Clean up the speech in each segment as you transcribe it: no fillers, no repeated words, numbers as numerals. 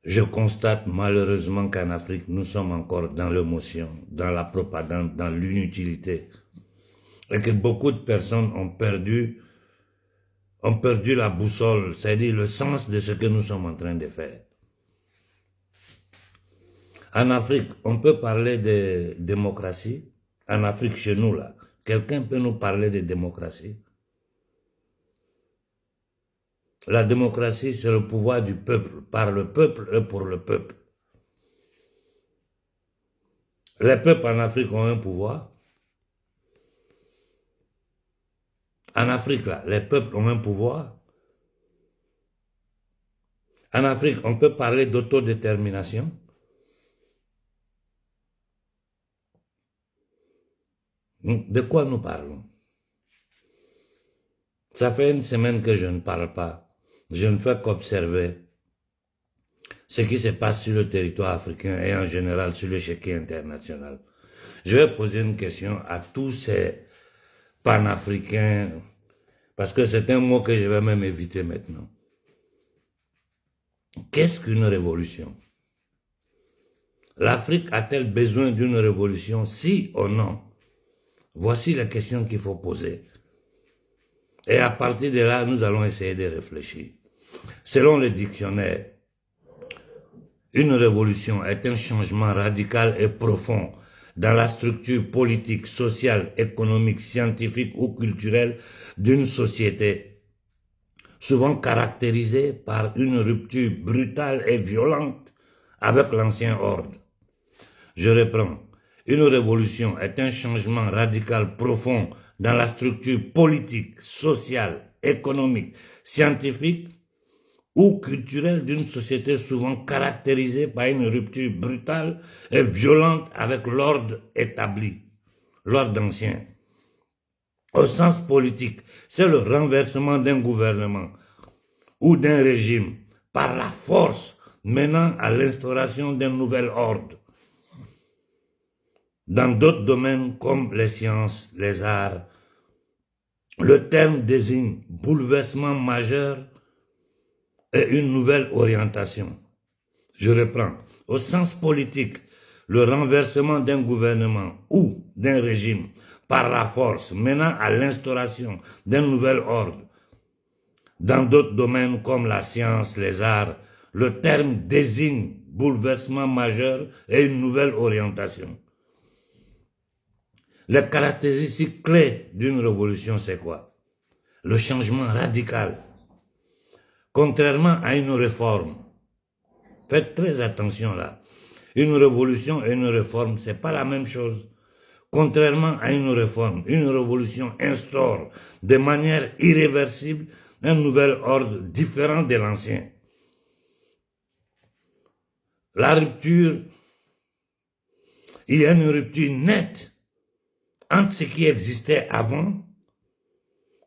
Je constate malheureusement qu'en Afrique, nous sommes encore dans l'émotion, dans la propagande, dans l'inutilité. Et que beaucoup de personnes ont perdu la boussole, c'est-à-dire le sens de ce que nous sommes en train de faire. En Afrique, on peut parler de démocratie. En Afrique, chez nous, là, quelqu'un peut nous parler de démocratie. La démocratie, c'est le pouvoir du peuple, par le peuple et pour le peuple. Les peuples en Afrique ont un pouvoir. En Afrique, là, les peuples ont un pouvoir. En Afrique, on peut parler d'autodétermination. De quoi nous parlons? Ça fait une semaine que je ne parle pas. Je ne fais qu'observer ce qui se passe sur le territoire africain et en général sur l'échiquier international. Je vais poser une question à tous ces panafricains, parce que c'est un mot que je vais même éviter maintenant. Qu'est-ce qu'une révolution? L'Afrique a-t-elle besoin d'une révolution, si ou non? Voici la question qu'il faut poser. Et à partir de là, nous allons essayer de réfléchir. Selon le dictionnaire, une révolution est un changement radical et profond dans la structure politique, sociale, économique, scientifique ou culturelle d'une société, souvent caractérisée par une rupture brutale et violente avec l'ancien ordre. Je reprends. Une révolution est un changement radical profond dans la structure politique, sociale, économique, scientifique ou culturelle d'une société souvent caractérisée par une rupture brutale et violente avec l'ordre établi, l'ordre ancien. Au sens politique, c'est le renversement d'un gouvernement ou d'un régime par la force menant à l'instauration d'un nouvel ordre. Dans d'autres domaines comme les sciences, les arts, le terme désigne bouleversement majeur et une nouvelle orientation. Je reprends. Au sens politique, le renversement d'un gouvernement ou d'un régime par la force menant à l'instauration d'un nouvel ordre. Dans d'autres domaines comme la science, les arts, le terme désigne bouleversement majeur et une nouvelle orientation. Les caractéristiques clés d'une révolution, c'est quoi? Le changement radical. Contrairement à une réforme, faites très attention là. Une révolution et une réforme, c'est pas la même chose. Contrairement à une révolution instaure de manière irréversible un nouvel ordre différent de l'ancien. La rupture, il y a une rupture nette entre ce qui existait avant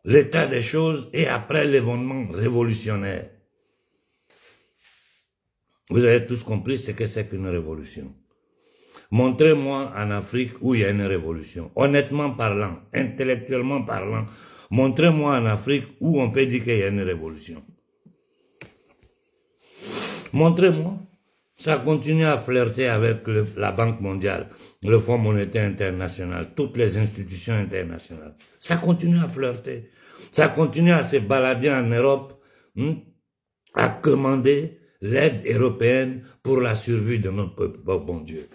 l'état des choses et après l'événement révolutionnaire. Vous avez tous compris ce que c'est qu'une révolution. Montrez-moi en Afrique où il y a une révolution. Honnêtement parlant, intellectuellement parlant, montrez-moi en Afrique où on peut dire qu'il y a une révolution. Montrez-moi. Ça continue à flirter avec la Banque mondiale, le Fonds monétaire international, toutes les institutions internationales. Ça continue à flirter. Ça continue à se balader en Europe, à commander l'aide européenne pour la survie de notre peuple. Oh, bon Dieu.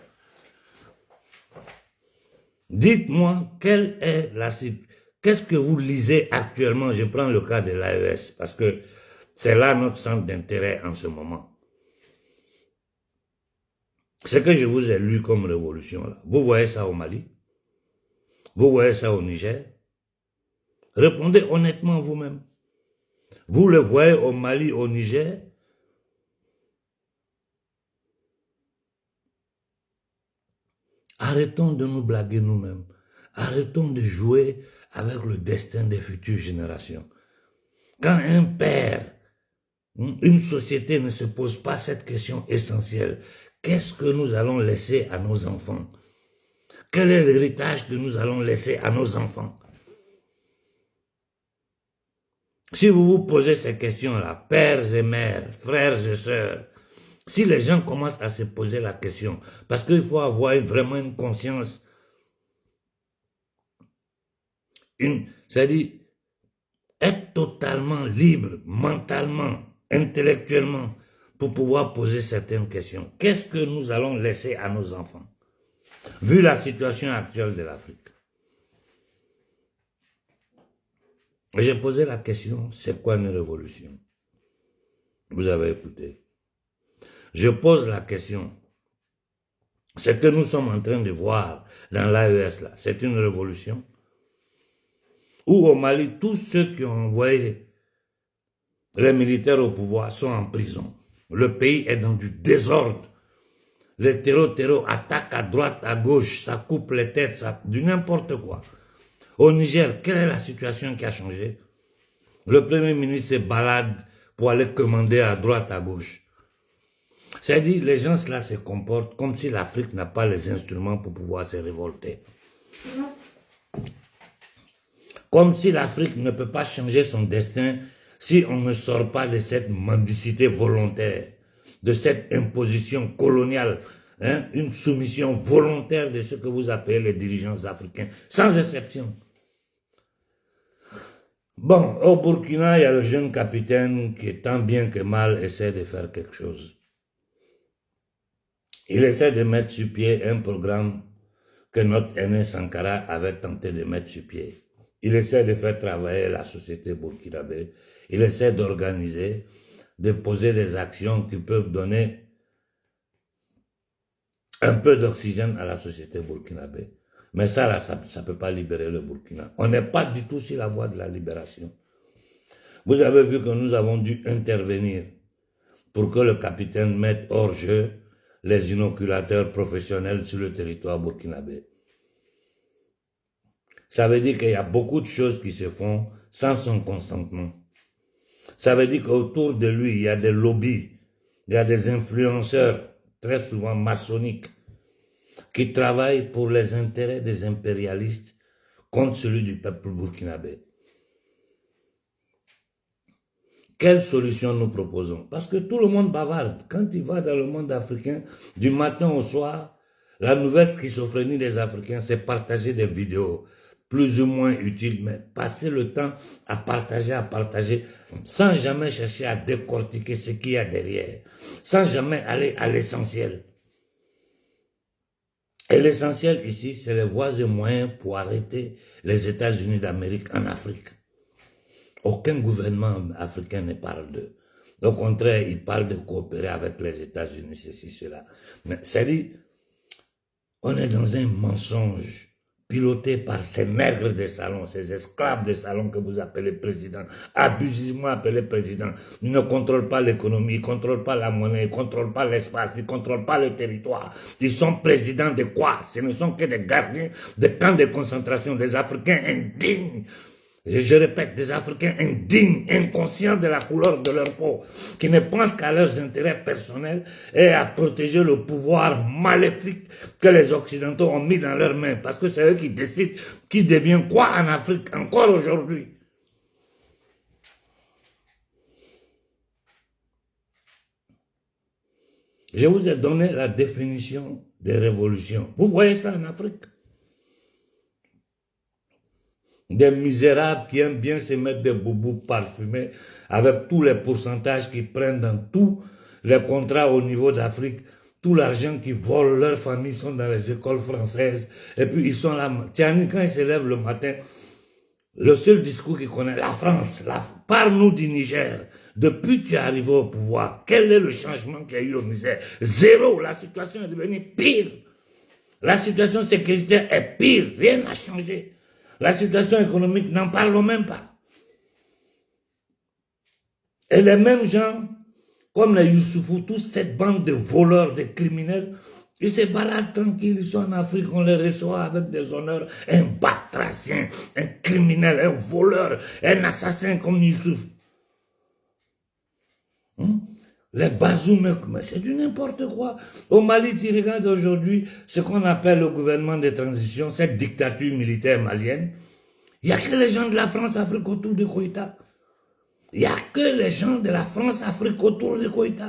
Dites-moi, quelle est la situation? Qu'est-ce que vous lisez actuellement? Je prends le cas de l'AES, parce que c'est là notre centre d'intérêt en ce moment. Ce que je vous ai lu comme révolution, là, vous voyez ça au Mali? Vous voyez ça au Niger? Répondez honnêtement vous-même. Vous le voyez au Mali, au Niger? Arrêtons de nous blaguer nous-mêmes. Arrêtons de jouer avec le destin des futures générations. Quand un père, une société ne se pose pas cette question essentielle, qu'est-ce que nous allons laisser à nos enfants? Quel est l'héritage que nous allons laisser à nos enfants? Si vous vous posez ces questions-là, pères et mères, frères et sœurs, Si les gens commencent à se poser la question, parce qu'il faut avoir vraiment une conscience, c'est-à-dire être totalement libre, mentalement, intellectuellement, pour pouvoir poser certaines questions. Qu'est-ce que nous allons laisser à nos enfants, vu la situation actuelle de l'Afrique? J'ai posé la question, c'est quoi une révolution? Vous avez écouté. Je pose la question, ce que nous sommes en train de voir dans l'AES là, c'est une révolution? Ou au Mali, tous ceux qui ont envoyé les militaires au pouvoir sont en prison. Le pays est dans du désordre. Les terreaux attaquent à droite, à gauche, ça coupe les têtes, ça, du n'importe quoi. Au Niger, quelle est la situation qui a changé? Le Premier ministre se balade pour aller commander à droite, à gauche. C'est-à-dire, les gens là se comportent comme si l'Afrique n'a pas les instruments pour pouvoir se révolter. Comme si l'Afrique ne peut pas changer son destin si on ne sort pas de cette mendicité volontaire, de cette imposition coloniale, une soumission volontaire de ce que vous appelez les dirigeants africains, sans exception. Bon, au Burkina, il y a le jeune capitaine qui, tant bien que mal, essaie de faire quelque chose. Il essaie de mettre sur pied un programme que notre aîné Sankara avait tenté de mettre sur pied. Il essaie de faire travailler la société burkinabé. Il essaie d'organiser, de poser des actions qui peuvent donner un peu d'oxygène à la société burkinabé. Mais ça, là, ça ne peut pas libérer le Burkina. On n'est pas du tout sur la voie de la libération. Vous avez vu que nous avons dû intervenir pour que le capitaine mette hors jeu les inoculateurs professionnels sur le territoire burkinabé. Ça veut dire qu'il y a beaucoup de choses qui se font sans son consentement. Ça veut dire qu'autour de lui, il y a des lobbies, il y a des influenceurs, très souvent maçonniques, qui travaillent pour les intérêts des impérialistes contre celui du peuple burkinabé. Quelle solution nous proposons? Parce que tout le monde bavarde. Quand il va dans le monde africain, du matin au soir, la nouvelle schizophrénie des Africains, c'est partager des vidéos plus ou moins utiles, mais passer le temps à partager, sans jamais chercher à décortiquer ce qu'il y a derrière, sans jamais aller à l'essentiel. Et l'essentiel ici, c'est les voies et moyens pour arrêter les États-Unis d'Amérique en Afrique. Aucun gouvernement africain ne parle d'eux. Au contraire, il parle de coopérer avec les États-Unis, ceci, cela. Mais c'est-à-dire, on est dans un mensonge piloté par ces nègres des salons, ces esclaves des salons que vous appelez présidents, abusivement appelés présidents. Ils ne contrôlent pas l'économie, ils ne contrôlent pas la monnaie, ils ne contrôlent pas l'espace, ils ne contrôlent pas le territoire. Ils sont présidents de quoi? Ce ne sont que des gardiens des camps de concentration, des Africains indignes. Je répète, des Africains indignes, inconscients de la couleur de leur peau, qui ne pensent qu'à leurs intérêts personnels et à protéger le pouvoir maléfique que les Occidentaux ont mis dans leurs mains, parce que c'est eux qui décident qui devient quoi en Afrique, encore aujourd'hui. Je vous ai donné la définition des révolutions. Vous voyez ça en Afrique? Des misérables qui aiment bien se mettre des boubous parfumés avec tous les pourcentages qu'ils prennent dans tous les contrats au niveau d'Afrique. Tout l'argent qu'ils volent, leurs familles sont dans les écoles françaises. Et puis ils sont là. Tiens, quand ils se lèvent le matin, le seul discours qu'ils connaissent, la France, parle-nous du Niger. Depuis que tu es arrivé au pouvoir, quel est le changement qu'il y a eu au Niger? Zéro. La situation est devenue pire. La situation sécuritaire est pire. Rien n'a changé. La situation économique, n'en parlons même pas. Et les mêmes gens, comme les Youssoufou, toute cette bande de voleurs, de criminels, ils se baladent tranquilles, ils sont en Afrique, on les reçoit avec des honneurs. Un batracien, un criminel, un voleur, un assassin comme Youssouf. Les bazoomes, mais c'est du n'importe quoi. Au Mali, tu regardes aujourd'hui ce qu'on appelle le gouvernement de transition, cette dictature militaire malienne. Il n'y a que les gens de la France-Afrique autour de Koïta. Il n'y a que les gens de la France-Afrique autour de Koïta.